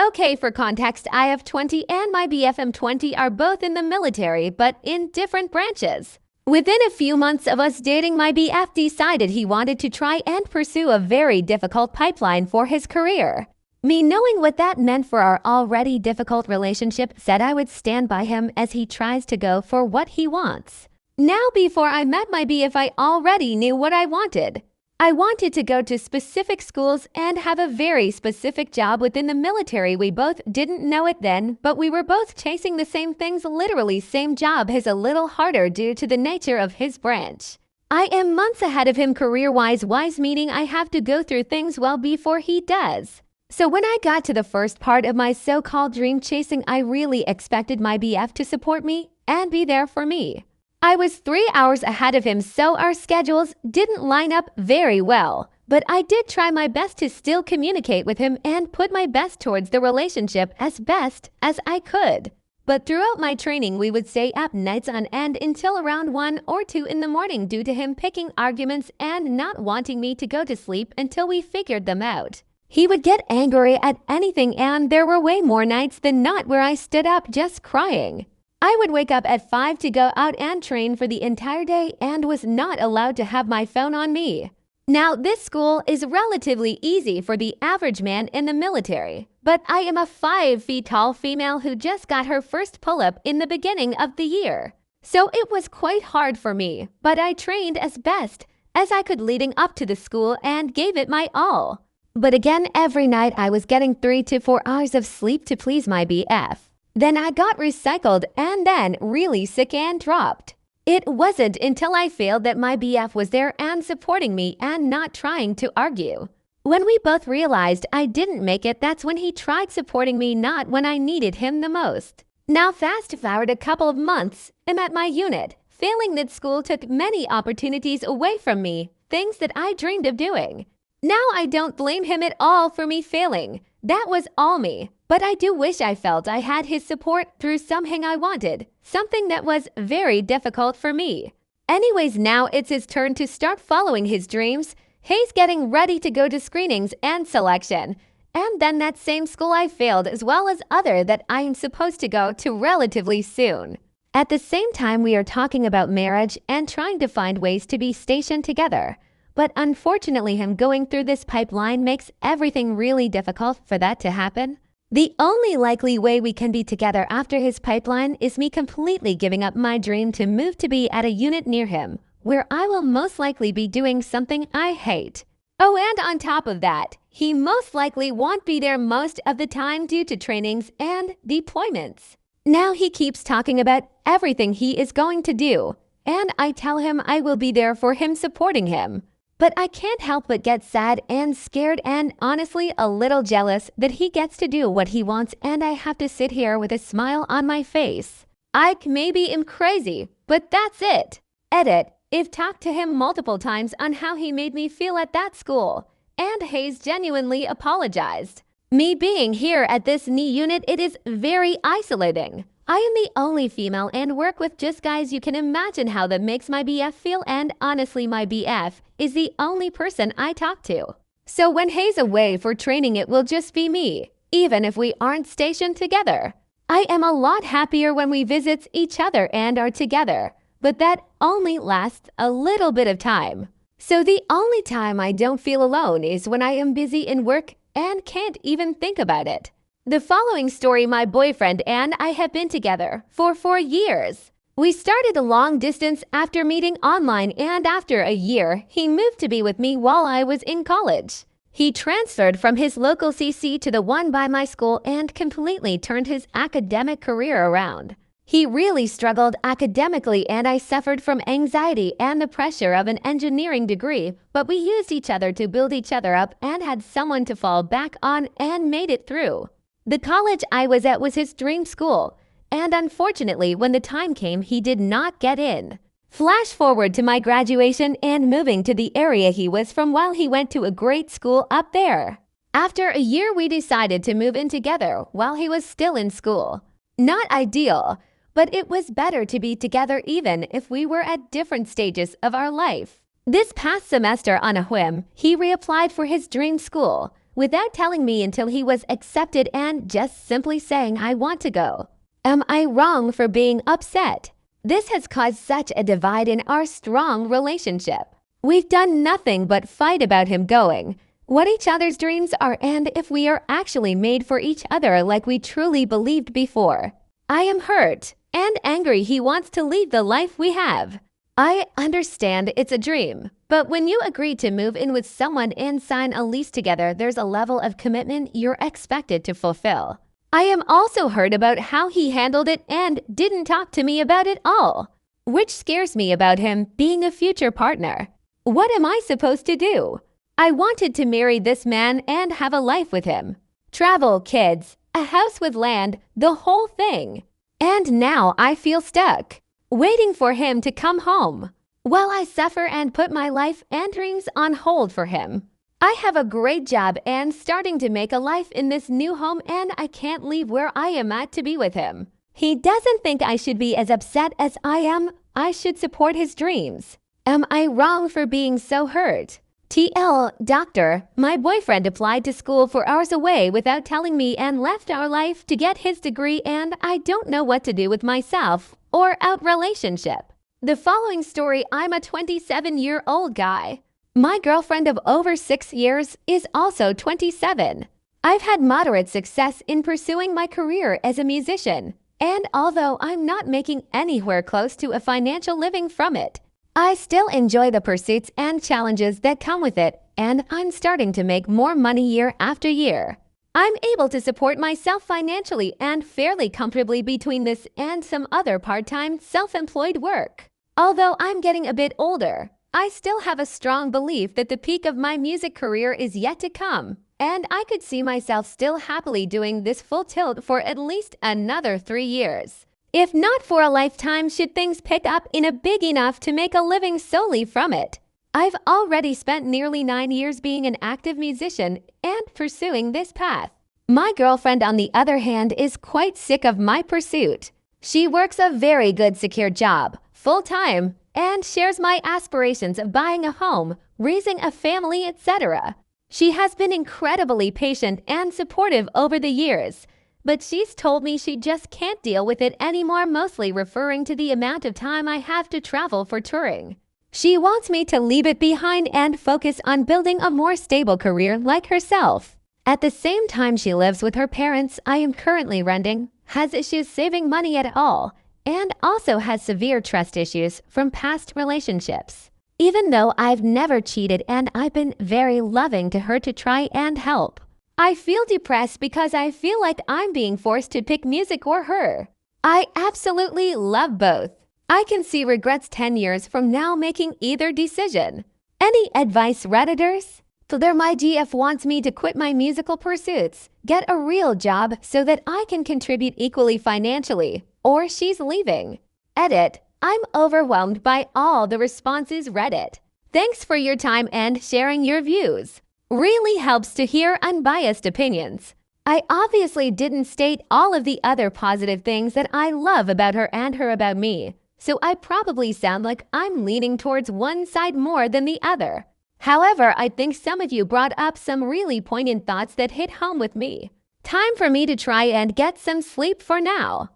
Okay, for context, I have 20 and my BFM 20 are both in the military, but in different branches. Within a few months of us dating, my BF decided he wanted to try and pursue a very difficult pipeline for his career. Me knowing what that meant for our already difficult relationship said I would stand by him as he tries to go for what he wants. Now, before I met my BF, I already knew what I wanted. I wanted to go to specific schools and have a very specific job within the military. We both didn't know it then, but we were both chasing the same things. Literally, same job is a little harder due to the nature of his branch. I am months ahead of him career-wise, meaning I have to go through things well before he does. So when I got to the first part of my so-called dream chasing, I really expected my BF to support me and be there for me. I was 3 hours ahead of him, so our schedules didn't line up very well. But I did try my best to still communicate with him and put my best towards the relationship as best as I could. But throughout my training, we would stay up nights on end until around 1 or 2 in the morning due to him picking arguments and not wanting me to go to sleep until we figured them out. He would get angry at anything, and there were way more nights than not where I stood up just crying. I would wake up at 5 to go out and train for the entire day and was not allowed to have my phone on me. Now, this school is relatively easy for the average man in the military, but I am a 5 feet tall female who just got her first pull-up in the beginning of the year. So it was quite hard for me, but I trained as best as I could leading up to the school and gave it my all. But again, every night I was getting 3 to 4 hours of sleep to please my BF. Then I got recycled and then really sick and dropped. It wasn't until I failed that my BF was there and supporting me and not trying to argue. When we both realized I didn't make it, that's when he tried supporting me, not when I needed him the most. Now fast forward a couple of months, I'm at my unit. Failing that school took many opportunities away from me, things that I dreamed of doing. Now I don't blame him at all for me failing. That was all me. But I do wish I felt I had his support through something I wanted, something that was very difficult for me. Anyways, now it's his turn to start following his dreams. He's getting ready to go to screenings and selection. And then that same school I failed, as well as other that I am supposed to go to relatively soon. At the same time, we are talking about marriage and trying to find ways to be stationed together. But unfortunately, him going through this pipeline makes everything really difficult for that to happen. The only likely way we can be together after his pipeline is me completely giving up my dream to move to be at a unit near him, where I will most likely be doing something I hate. Oh, and on top of that, he most likely won't be there most of the time due to trainings and deployments. Now he keeps talking about everything he is going to do, and I tell him I will be there for him, supporting him. But I can't help but get sad and scared and honestly a little jealous that he gets to do what he wants and I have to sit here with a smile on my face. I maybe am crazy, but that's it. Edit, I've talked to him multiple times on how he made me feel at that school, and Hayes genuinely apologized. Me being here at this knee unit, it is very isolating. I am the only female and work with just guys. You can imagine how that makes my BF feel, and honestly my BF is the only person I talk to. So when Hayes away for training, it will just be me, even if we aren't stationed together. I am a lot happier when we visit each other and are together, but that only lasts a little bit of time. So the only time I don't feel alone is when I am busy in work and can't even think about it. The following story: my boyfriend and I have been together for 4 years. We started a long distance after meeting online, and after a year, he moved to be with me while I was in college. He transferred from his local CC to the one by my school and completely turned his academic career around. He really struggled academically, and I suffered from anxiety and the pressure of an engineering degree, but we used each other to build each other up and had someone to fall back on and made it through. The college I was at was his dream school, and unfortunately, when the time came, he did not get in. Flash forward to my graduation and moving to the area he was from while he went to a great school up there. After a year, we decided to move in together while he was still in school. Not ideal, but it was better to be together even if we were at different stages of our life. This past semester, on a whim, he reapplied for his dream school, without telling me until he was accepted and just simply saying I want to go. Am I wrong for being upset? This has caused such a divide in our strong relationship. We've done nothing but fight about him going, what each other's dreams are, and if we are actually made for each other like we truly believed before. I am hurt and angry he wants to lead the life we have. I understand it's a dream, but when you agree to move in with someone and sign a lease together, there's a level of commitment you're expected to fulfill. I am also hurt about how he handled it and didn't talk to me about it all, which scares me about him being a future partner. What am I supposed to do? I wanted to marry this man and have a life with him. Travel, kids, a house with land, the whole thing. And now I feel stuck, waiting for him to come home, while I suffer and put my life and dreams on hold for him. I have a great job and starting to make a life in this new home, and I can't leave where I am at to be with him. He doesn't think I should be as upset as I am. I should support his dreams. Am I wrong for being so hurt? TL, doctor, my boyfriend applied to school 4 hours away without telling me and left our life to get his degree, and I don't know what to do with myself or our relationship. The following story, I'm a 27-year-old guy. My girlfriend of over 6 years is also 27. I've had moderate success in pursuing my career as a musician, and although I'm not making anywhere close to a financial living from it, I still enjoy the pursuits and challenges that come with it, and I'm starting to make more money year after year. I'm able to support myself financially and fairly comfortably between this and some other part-time self-employed work. Although I'm getting a bit older, I still have a strong belief that the peak of my music career is yet to come, and I could see myself still happily doing this full tilt for at least another 3 years. If not for a lifetime, should things pick up in a big enough to make a living solely from it. I've already spent nearly 9 years being an active musician and pursuing this path. My girlfriend, on the other hand, is quite sick of my pursuit. She works a very good secure job, full-time, and shares my aspirations of buying a home, raising a family, etc. She has been incredibly patient and supportive over the years, but she's told me she just can't deal with it anymore, mostly referring to the amount of time I have to travel for touring. She wants me to leave it behind and focus on building a more stable career like herself. At the same time, she lives with her parents I am currently renting, has issues saving money at all, and also has severe trust issues from past relationships. Even though I've never cheated and I've been very loving to her to try and help, I feel depressed because I feel like I'm being forced to pick music or her. I absolutely love both. I can see regrets 10 years from now making either decision. Any advice, Redditors? So there, my GF wants me to quit my musical pursuits, get a real job so that I can contribute equally financially, or she's leaving. Edit, I'm overwhelmed by all the responses, Reddit. Thanks for your time and sharing your views. Really helps to hear unbiased opinions. I obviously didn't state all of the other positive things that I love about her and her about me, so I probably sound like I'm leaning towards one side more than the other. However, I think some of you brought up some really poignant thoughts that hit home with me. Time for me to try and get some sleep for now.